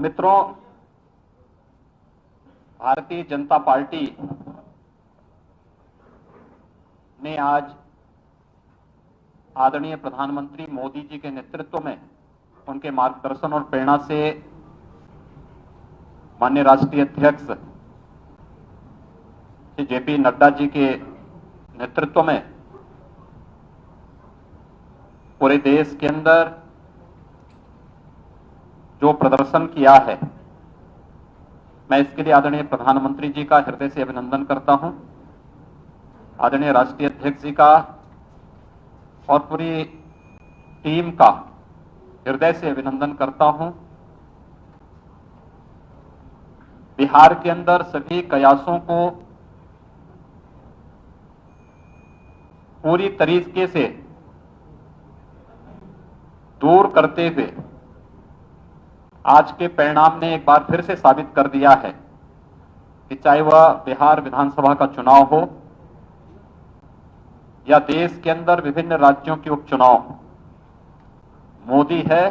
मित्रों, भारतीय जनता पार्टी ने आज आदरणीय प्रधानमंत्री मोदी जी के नेतृत्व में, उनके मार्गदर्शन और प्रेरणा से माननीय राष्ट्रीय अध्यक्ष श्री जेपी नड्डा जी के नेतृत्व में पूरे देश के अंदर जो प्रदर्शन किया है, मैं इसके लिए आदरणीय प्रधानमंत्री जी का हृदय से अभिनंदन करता हूं, आदरणीय राष्ट्रीय अध्यक्ष जी का और पूरी टीम का हृदय से अभिनंदन करता हूं। बिहार के अंदर सभी कयासों को पूरी तरीके से दूर करते हुए आज के परिणाम ने एक बार फिर से साबित कर दिया है कि चाहे वह बिहार विधानसभा का चुनाव हो या देश के अंदर विभिन्न राज्यों के उपचुनाव, मोदी है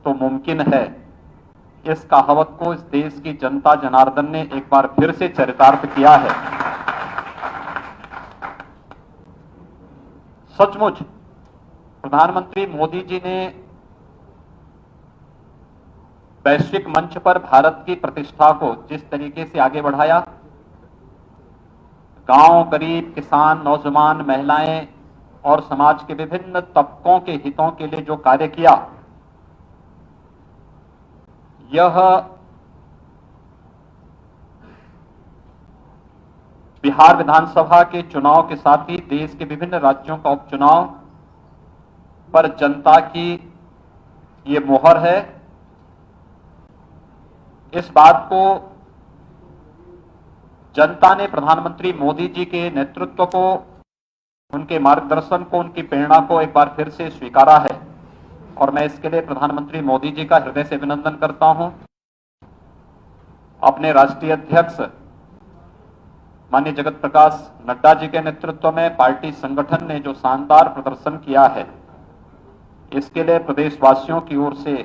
तो मुमकिन है, इस कहावत को इस देश की जनता जनार्दन ने एक बार फिर से चरितार्थ किया है। सचमुच प्रधानमंत्री मोदी जी ने वैश्विक मंच पर भारत की प्रतिष्ठा को जिस तरीके से आगे बढ़ाया, गांव, गरीब, किसान, नौजवान, महिलाएं और समाज के विभिन्न तबकों के हितों के लिए जो कार्य किया, यह बिहार विधानसभा के चुनाव के साथ ही देश के विभिन्न राज्यों का उपचुनाव पर जनता की ये मोहर है। इस बात को जनता ने प्रधानमंत्री मोदी जी के नेतृत्व को, उनके मार्गदर्शन को, उनकी प्रेरणा को एक बार फिर से स्वीकारा है और मैं इसके लिए प्रधानमंत्री मोदी जी का हृदय से अभिनंदन करता हूं। अपने राष्ट्रीय अध्यक्ष माननीय जगत प्रकाश नड्डा जी के नेतृत्व में पार्टी संगठन ने जो शानदार प्रदर्शन किया है, इसके लिए प्रदेशवासियों की ओर से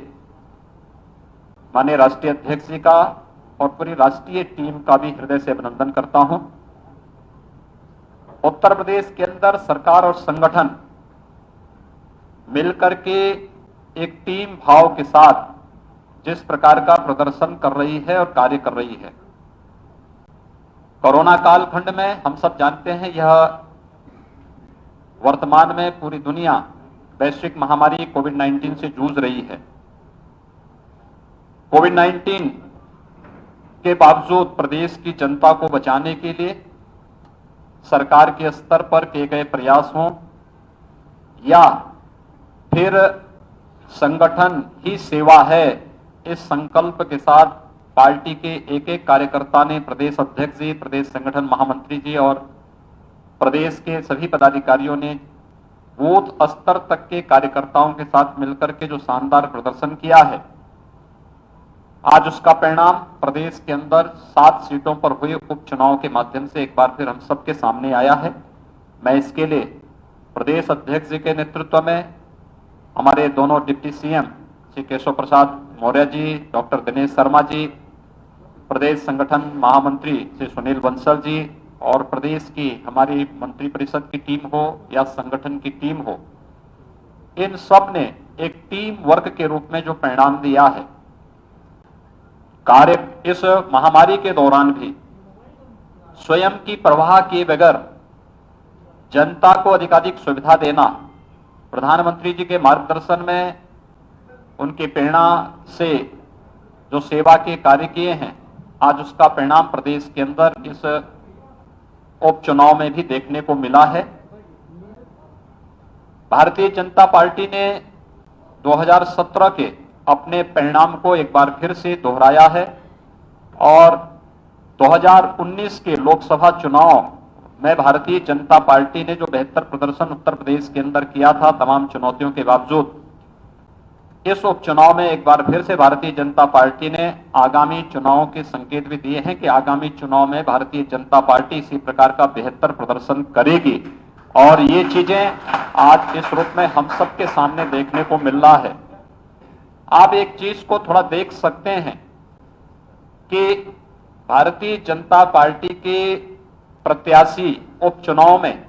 माननीय राष्ट्रीय अध्यक्ष जी का और पूरी राष्ट्रीय टीम का भी हृदय से अभिनंदन करता हूं। उत्तर प्रदेश के अंदर सरकार और संगठन मिलकर के एक टीम भाव के साथ जिस प्रकार का प्रदर्शन कर रही है और कार्य कर रही है, कोरोना कालखंड में हम सब जानते हैं, यह वर्तमान में पूरी दुनिया वैश्विक महामारी कोविड-19 से जूझ रही है। कोविड-19 के बावजूद प्रदेश की जनता को बचाने के लिए सरकार के स्तर पर किए गए प्रयास हों या फिर संगठन ही सेवा है, इस संकल्प के साथ पार्टी के एक एक कार्यकर्ता ने, प्रदेश अध्यक्ष जी, प्रदेश संगठन महामंत्री जी और प्रदेश के सभी पदाधिकारियों ने बूथ स्तर तक के कार्यकर्ताओं के साथ मिलकर के जो शानदार प्रदर्शन किया है, आज उसका परिणाम प्रदेश के अंदर 7 सीटों पर हुए उपचुनाव के माध्यम से एक बार फिर हम सबके सामने आया है। मैं इसके लिए प्रदेश अध्यक्ष जी के नेतृत्व में हमारे दोनों deputy CM Shri Keshav Prasad Maurya ji, doctor Dinesh Sharma ji, प्रदेश संगठन महामंत्री श्री सुनील बंसल जी और प्रदेश की हमारी मंत्रिपरिषद की टीम हो या संगठन की टीम हो, इन सब ने एक टीम वर्क के रूप में जो परिणाम दिया है, कार्य इस महामारी के दौरान भी स्वयं की परवाह किए बगैर जनता को अधिकाधिक सुविधा देना, प्रधानमंत्री जी के मार्गदर्शन में उनकी प्रेरणा से जो सेवा के कार्य किए हैं, आज उसका परिणाम प्रदेश के अंदर इस उपचुनाव में भी देखने को मिला है। भारतीय जनता पार्टी ने 2017 के अपने परिणाम को एक बार फिर से दोहराया है और 2019 के लोकसभा चुनाव में भारतीय जनता पार्टी ने जो बेहतर प्रदर्शन उत्तर प्रदेश के अंदर किया था, तमाम चुनौतियों के बावजूद, इस उपचुनाव में एक बार फिर से भारतीय जनता पार्टी ने आगामी चुनावों के संकेत भी दिए हैं कि आगामी चुनाव में भारतीय जनता पार्टी इसी प्रकार का बेहतर प्रदर्शन करेगी और ये चीजें आज इस रूप में हम सबके सामने देखने को मिल रहा है। आप एक चीज को थोड़ा देख सकते हैं कि भारतीय जनता पार्टी के प्रत्याशी उपचुनाव में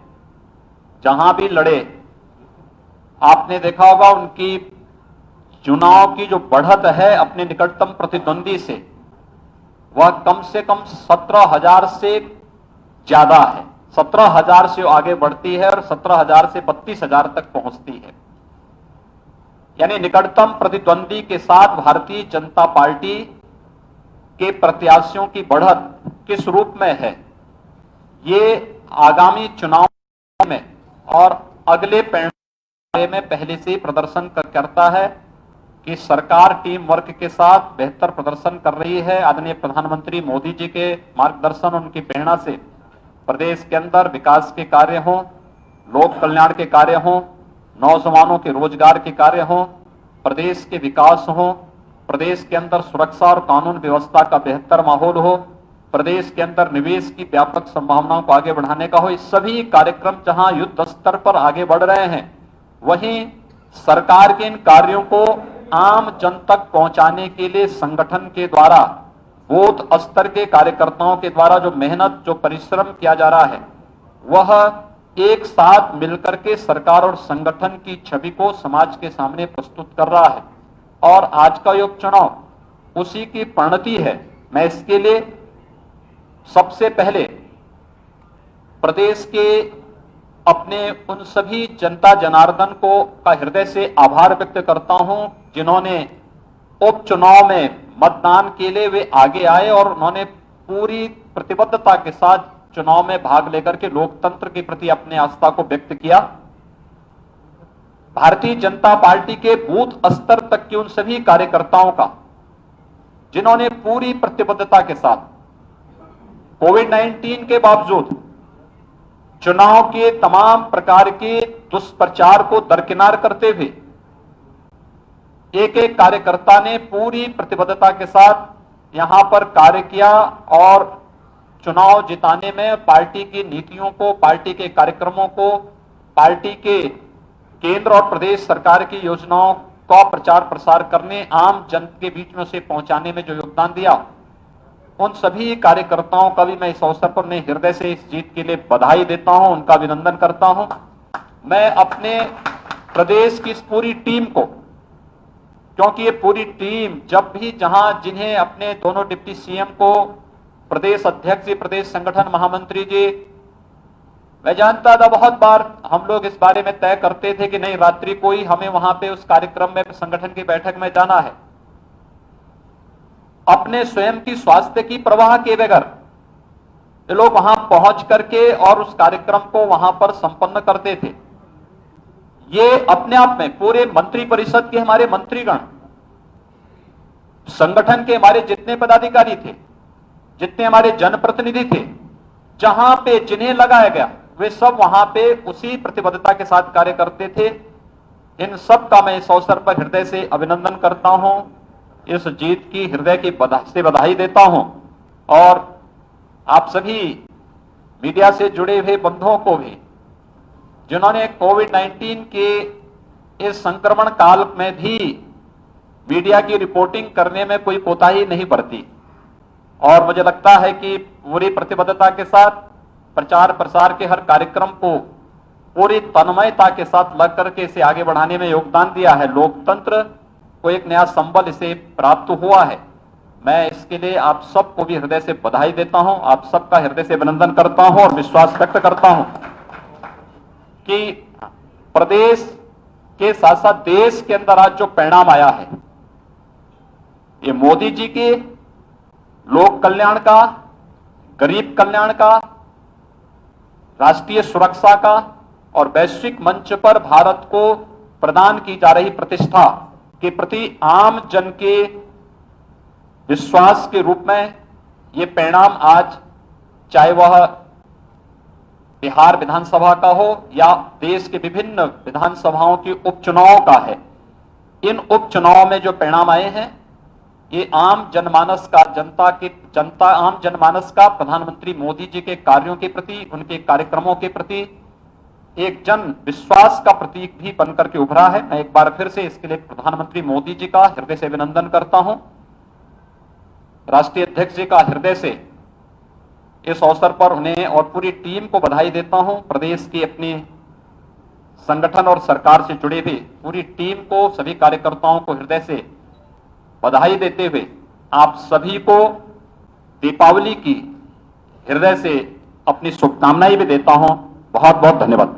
जहां भी लड़े, आपने देखा होगा उनकी चुनाव की जो बढ़त है अपने निकटतम प्रतिद्वंदी से, वह कम से कम 17,000 से ज्यादा है। 17,000 से आगे बढ़ती है और 17,000 से 32,000 तक पहुंचती है। यानी निकटतम प्रतिद्वंदी के साथ भारतीय जनता पार्टी के प्रत्याशियों की बढ़त किस रूप में है, ये आगामी चुनाव में और अगले परिणाम में पहले से प्रदर्शन करता है कि सरकार टीम वर्क के साथ बेहतर प्रदर्शन कर रही है। आदरणीय प्रधानमंत्री मोदी जी के मार्गदर्शन, उनकी प्रेरणा से प्रदेश के अंदर विकास के कार्य हों, लोक कल्याण के कार्य हों, नौजवानों के रोजगार के कार्य हों, प्रदेश के विकास हो, प्रदेश के अंदर सुरक्षा और कानून व्यवस्था का बेहतर माहौल हो, प्रदेश के अंदर निवेश की व्यापक संभावनाओं को आगे बढ़ाने का हो। इस सभी कार्यक्रम जहां युद्ध स्तर पर आगे बढ़ रहे हैं, वहीं सरकार के इन कार्यों को आम जन तक पहुंचाने के लिए संगठन के द्वारा, बूथ स्तर के कार्यकर्ताओं के द्वारा जो मेहनत, जो परिश्रम किया जा रहा है, वह एक साथ मिलकर के सरकार और संगठन की छवि को समाज के सामने प्रस्तुत कर रहा है। और आज का ये उपचुनाव उसी की परिणति है। मैं इसके लिए सबसे पहले प्रदेश के अपने उन सभी जनता जनार्दन को का हृदय से आभार व्यक्त करता हूं, जिन्होंने उपचुनाव में मतदान के लिए वे आगे आए और उन्होंने पूरी प्रतिबद्धता के साथ चुनाव में भाग लेकर के लोकतंत्र के प्रति अपने आस्था को व्यक्त किया। भारतीय जनता पार्टी के बूथ स्तर तक के उन सभी कार्यकर्ताओं का, जिन्होंने पूरी प्रतिबद्धता के साथ कोविड-19 के बावजूद चुनाव के तमाम प्रकार के दुष्प्रचार को दरकिनार करते हुए एक एक कार्यकर्ता ने पूरी प्रतिबद्धता के साथ यहां पर कार्य किया और चुनाव जिताने में पार्टी की नीतियों को, पार्टी के कार्यक्रमों को, पार्टी के केंद्र और प्रदेश सरकार की योजनाओं का प्रचार प्रसार करने, आम जन के बीच में उसे पहुंचाने में जो योगदान दिया, उन सभी कार्यकर्ताओं का भी मैं इस अवसर पर मैं हृदय से इस जीत के लिए बधाई देता हूं, उनका अभिनंदन करता हूं। मैं अपने प्रदेश की इस पूरी टीम को, क्योंकि ये पूरी टीम जब भी जिन्हें अपने दोनों डिप्टी सीएम को, प्रदेश अध्यक्ष जी, प्रदेश संगठन महामंत्री जी, मैं जानता था बहुत बार हम लोग इस बारे में तय करते थे कि नहीं, रात्रि को ही हमें वहां पे उस कार्यक्रम में, संगठन की बैठक में जाना है। अपने स्वयं की स्वास्थ्य की परवाह किए बगैर ये लोग वहां पहुंच करके और उस कार्यक्रम को वहां पर संपन्न करते थे। ये अपने आप में पूरे मंत्री परिषद के हमारे मंत्रीगण, संगठन के हमारे जितने पदाधिकारी थे, जितने हमारे जनप्रतिनिधि थे, जहां पे जिन्हें लगाया गया वे सब वहां पे उसी प्रतिबद्धता के साथ कार्य करते थे। इन सब का मैं इस अवसर पर हृदय से अभिनंदन करता हूं, इस जीत की हृदय की बधाई देता हूं। और आप सभी मीडिया से जुड़े हुए बंधुओं को भी, जिन्होंने कोविड-19 के इस संक्रमण काल में भी मीडिया की रिपोर्टिंग करने में कोई कोताही नहीं बरती, और मुझे लगता है कि पूरी प्रतिबद्धता के साथ प्रचार प्रसार के हर कार्यक्रम को पूरी तन्मयता के साथ लग करके इसे आगे बढ़ाने में योगदान दिया है। लोकतंत्र को एक नया संबल इसे प्राप्त हुआ है। मैं इसके लिए आप सबको भी हृदय से बधाई देता हूं, आप सबका हृदय से अभिनंदन करता हूं और विश्वास व्यक्त करता हूं कि प्रदेश के साथ साथ देश के अंदर आज जो परिणाम आया है, ये मोदी जी के लोक कल्याण का, गरीब कल्याण का, राष्ट्रीय सुरक्षा का और वैश्विक मंच पर भारत को प्रदान की जा रही प्रतिष्ठा के प्रति आम जन के विश्वास के रूप में ये परिणाम आज, चाहे वह बिहार विधानसभा का हो या देश के विभिन्न विधानसभाओं के उपचुनाव का है, इन उपचुनाव में जो परिणाम आए हैं, ये आम जनमानस का, आम जनमानस का प्रधानमंत्री मोदी जी के कार्यों के प्रति, उनके कार्यक्रमों के प्रति एक जन विश्वास का प्रतीक भी बनकर के उभरा है। मैं एक बार फिर से इसके लिए प्रधानमंत्री मोदी जी का हृदय से अभिनंदन करता हूं। राष्ट्रीय अध्यक्ष जी का हृदय से इस अवसर पर उन्हें और पूरी टीम को बधाई देता हूं। प्रदेश की अपनी संगठन और सरकार से जुड़े हुए पूरी टीम को, सभी कार्यकर्ताओं को हृदय से बधाई देते हुए आप सभी को दीपावली की हृदय से अपनी शुभकामनाएं भी देता हूं। बहुत बहुत धन्यवाद।